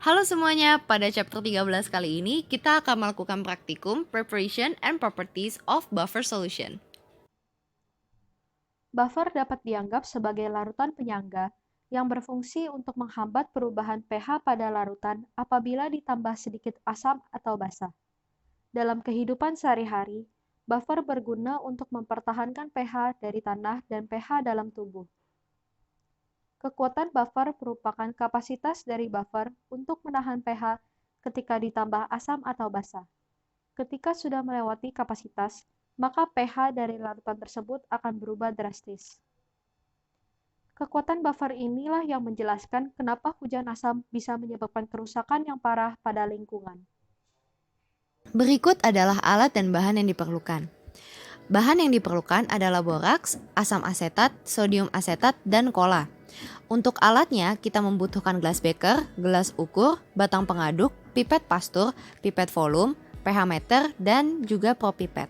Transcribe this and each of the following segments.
Halo semuanya, pada chapter 13 kali ini kita akan melakukan praktikum Preparation and Properties of Buffer Solution. Buffer dapat dianggap sebagai larutan penyangga yang berfungsi untuk menghambat perubahan pH pada larutan apabila ditambah sedikit asam atau basa. Dalam kehidupan sehari-hari, buffer berguna untuk mempertahankan pH dari tanah dan pH dalam tubuh. Kekuatan buffer merupakan kapasitas dari buffer untuk menahan pH ketika ditambah asam atau basa. Ketika sudah melewati kapasitas, maka pH dari larutan tersebut akan berubah drastis. Kekuatan buffer inilah yang menjelaskan kenapa hujan asam bisa menyebabkan kerusakan yang parah pada lingkungan. Berikut adalah alat dan bahan yang diperlukan. Bahan yang diperlukan adalah boraks, asam asetat, sodium asetat, dan kola. Untuk alatnya, kita membutuhkan gelas beker, gelas ukur, batang pengaduk, pipet pastur, pipet volume, pH meter, dan juga propipet.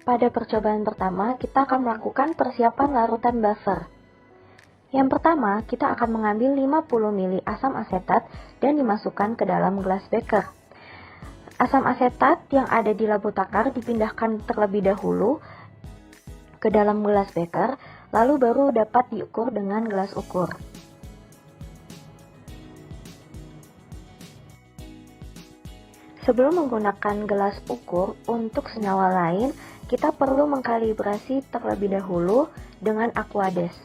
Pada percobaan pertama, kita akan melakukan persiapan larutan buffer. Yang pertama, kita akan mengambil 50 ml asam asetat dan dimasukkan ke dalam gelas beker. Asam asetat yang ada di labu takar dipindahkan terlebih dahulu ke dalam gelas beker, lalu baru dapat diukur dengan gelas ukur. Sebelum menggunakan gelas ukur untuk senyawa lain, kita perlu mengkalibrasi terlebih dahulu dengan Aquades.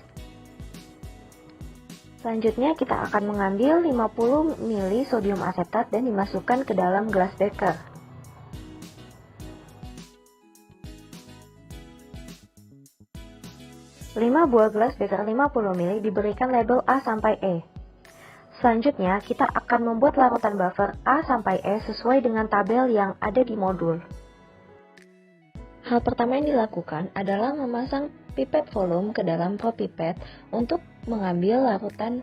Selanjutnya kita akan mengambil 50 ml sodium asetat dan dimasukkan ke dalam gelas beker. Lima buah gelas beker 50 ml diberikan label A sampai E. Selanjutnya, kita akan membuat larutan buffer A sampai E sesuai dengan tabel yang ada di modul. Hal pertama yang dilakukan adalah memasang pipet volume ke dalam propipet untuk mengambil larutan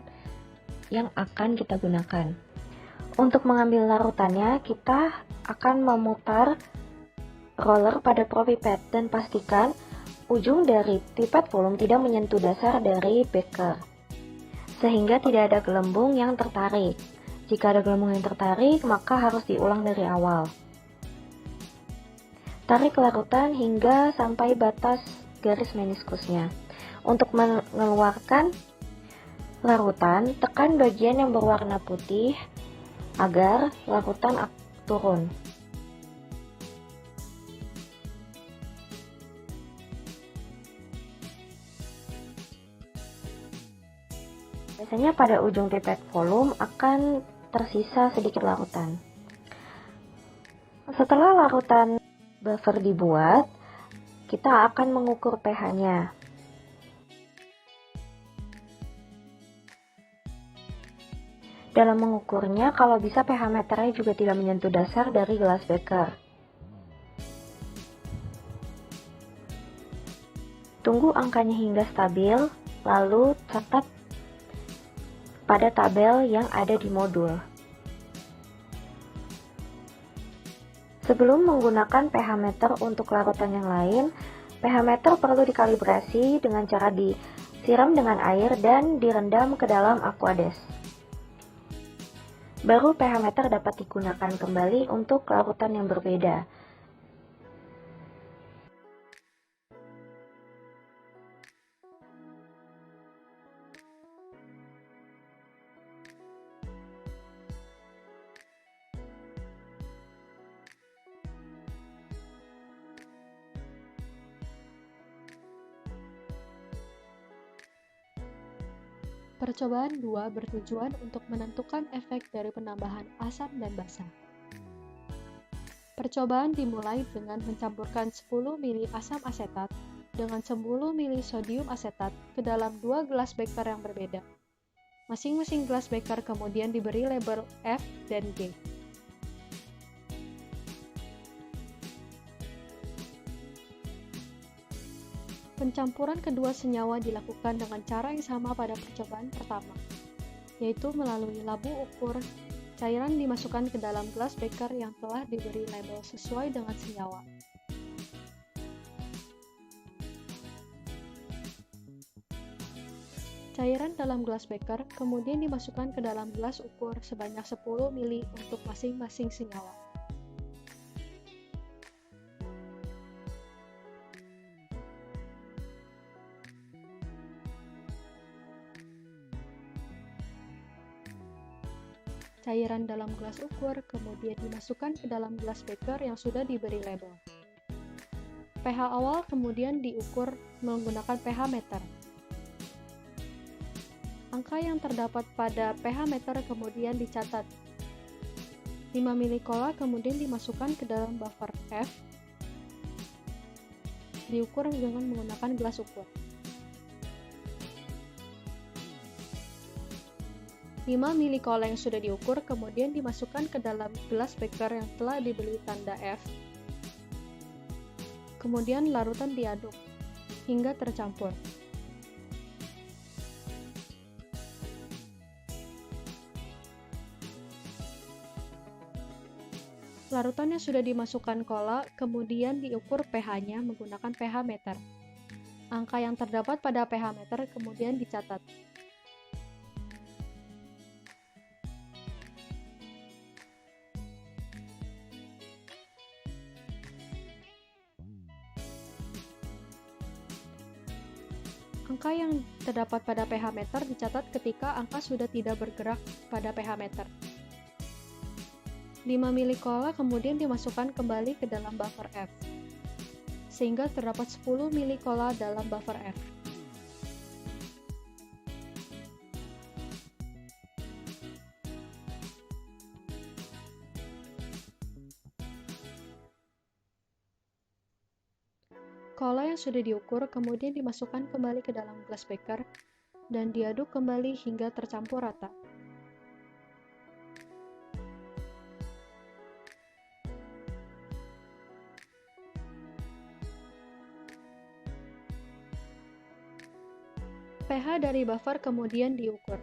yang akan kita gunakan. Untuk mengambil larutannya, kita akan memutar roller pada propipet dan pastikan ujung dari pipet volume tidak menyentuh dasar dari beker, sehingga tidak ada gelembung yang tertarik. Jika ada gelembung yang tertarik, maka harus diulang dari awal. Tarik larutan hingga sampai batas garis meniskusnya. Untuk mengeluarkan larutan, tekan bagian yang berwarna putih agar larutan turun. Biasanya pada ujung pipet volume akan tersisa sedikit larutan. Setelah larutan buffer dibuat, kita akan mengukur pH-nya. Dalam mengukurnya, kalau bisa pH meternya juga tidak menyentuh dasar dari gelas beker. Tunggu angkanya hingga stabil, lalu catat pada tabel yang ada di modul. Sebelum menggunakan pH meter untuk larutan yang lain, pH meter perlu dikalibrasi dengan cara disiram dengan air dan direndam ke dalam Aquades. Baru pH meter dapat digunakan kembali untuk larutan yang berbeda. Percobaan 2 bertujuan untuk menentukan efek dari penambahan asam dan basa. Percobaan dimulai dengan mencampurkan 10 ml asam asetat dengan 10 ml sodium asetat ke dalam dua gelas beker yang berbeda. Masing-masing gelas beker kemudian diberi label F dan G. Pencampuran kedua senyawa dilakukan dengan cara yang sama pada percobaan pertama, yaitu melalui labu ukur. Cairan dimasukkan ke dalam gelas beker yang telah diberi label sesuai dengan senyawa. Cairan dalam gelas beker kemudian dimasukkan ke dalam gelas ukur sebanyak 10 ml untuk masing-masing senyawa. Cairan dalam gelas ukur kemudian dimasukkan ke dalam gelas beker yang sudah diberi label. pH awal kemudian diukur menggunakan pH meter. Angka yang terdapat pada pH meter kemudian dicatat. 5 ml cola kemudian dimasukkan ke dalam buffer F, diukur dengan menggunakan gelas ukur. 5 ml cola yang sudah diukur kemudian dimasukkan ke dalam gelas beker yang telah diberi tanda F. Kemudian larutan diaduk hingga tercampur. Larutan yang sudah dimasukkan cola kemudian diukur pH-nya menggunakan pH meter. Angka yang terdapat pada pH meter kemudian dicatat. Angka yang terdapat pada pH meter dicatat ketika angka sudah tidak bergerak pada pH meter. 5 ml cola kemudian dimasukkan kembali ke dalam buffer F, sehingga terdapat 10 ml cola dalam buffer F. Cola yang sudah diukur kemudian dimasukkan kembali ke dalam gelas beker dan diaduk kembali hingga tercampur rata. pH dari buffer kemudian diukur.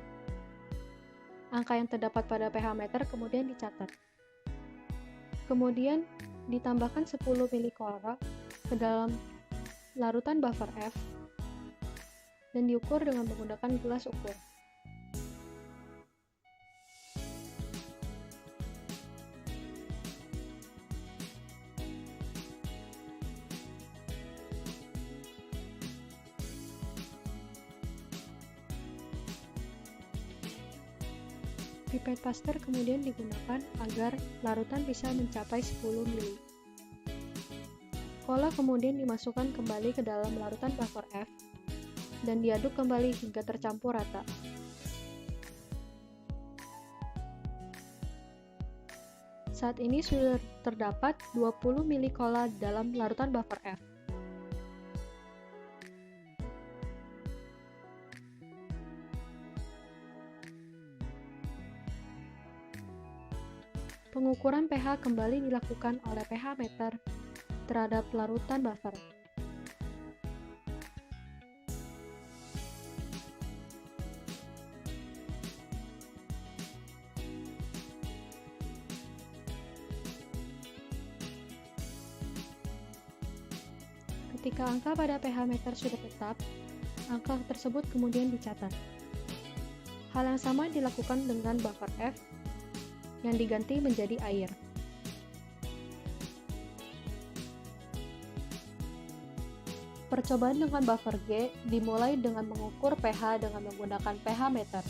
Angka yang terdapat pada pH meter kemudian dicatat. Kemudian ditambahkan 10 ml cola ke dalam larutan buffer F dan diukur dengan menggunakan gelas ukur. Pipet Pasteur kemudian digunakan agar larutan bisa mencapai 10 ml. Cola kemudian dimasukkan kembali ke dalam larutan buffer F dan diaduk kembali hingga tercampur rata. Saat ini sudah terdapat 20 ml cola dalam larutan buffer F. Pengukuran pH kembali dilakukan oleh pH meter terhadap larutan buffer. Ketika angka pada pH meter sudah tetap, angka tersebut kemudian dicatat. Hal yang sama dilakukan dengan buffer F yang diganti menjadi air. Percobaan dengan buffer G dimulai dengan mengukur pH dengan menggunakan pH meter.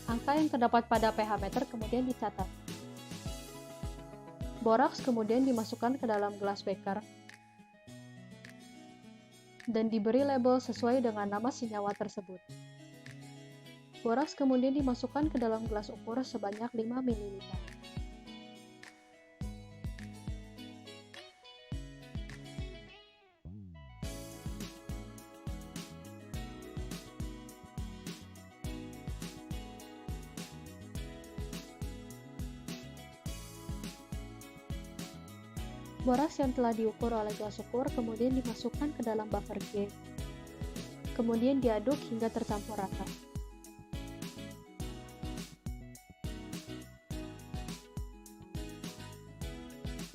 Angka yang terdapat pada pH meter kemudian dicatat. Boraks kemudian dimasukkan ke dalam gelas beker dan diberi label sesuai dengan nama senyawa tersebut. Boraks kemudian dimasukkan ke dalam gelas ukur sebanyak 5 ml. Boraks yang telah diukur oleh gelas ukur kemudian dimasukkan ke dalam buffer G. Kemudian diaduk hingga tercampur rata.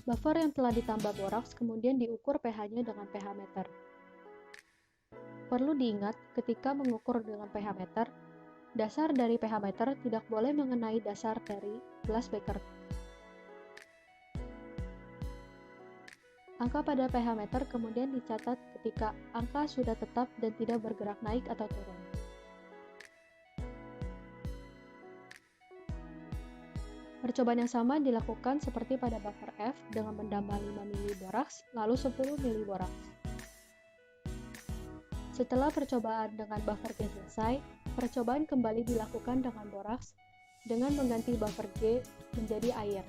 Buffer yang telah ditambah boraks kemudian diukur pH-nya dengan pH meter. Perlu diingat ketika mengukur dengan pH meter, dasar dari pH meter tidak boleh mengenai dasar dari gelas beker. Angka pada pH meter kemudian dicatat ketika angka sudah tetap dan tidak bergerak naik atau turun. Percobaan yang sama dilakukan seperti pada buffer F dengan menambah 5 mili boraks lalu 10 mili boraks. Setelah percobaan dengan buffer G selesai, percobaan kembali dilakukan dengan boraks dengan mengganti buffer G menjadi air.